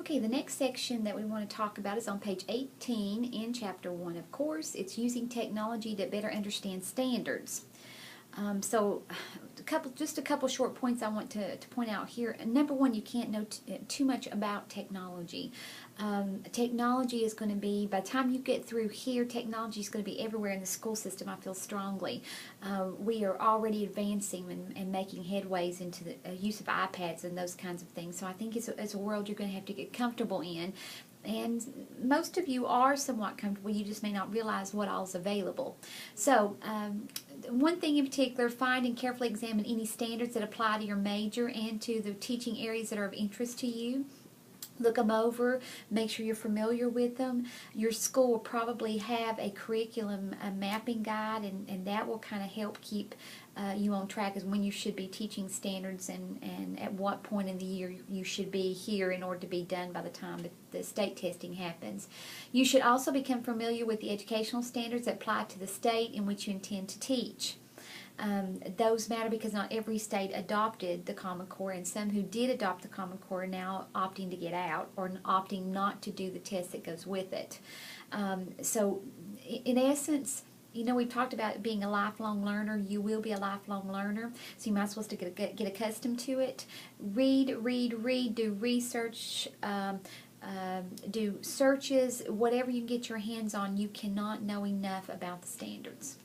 Okay, the next section that we want to talk about is on page 18 in Chapter 1, of course. It's using technology to better understand standards. Just a couple short points I want to point out here. Number one, you can't know too much about technology. Technology is going to be, by the time you get through here, technology is going to be everywhere in the school system, I feel strongly. We are already advancing and making headways into the use of iPads and those kinds of things. So I think it's a world you're going to have to get comfortable in. And most of you are somewhat comfortable, you just may not realize what all is available. So, one thing in particular, find and carefully examine any standards that apply to your major and to the teaching areas that are of interest to you. Look them over, make sure you're familiar with them. Your school will probably have a curriculum mapping guide, and that will kind of help keep you on track as when you should be teaching standards and at what point in the year you should be here in order to be done by the time that the state testing happens. You should also become familiar with the educational standards that apply to the state in which you intend to teach. Those matter because not every state adopted the Common Core, and some who did adopt the Common Core are now opting to get out or opting not to do the test that goes with it. So in essence, you know, we've talked about being a lifelong learner. You will be a lifelong learner, so you might as well get accustomed to it. Read, do research, do searches, whatever you can get your hands on. You cannot know enough about the standards.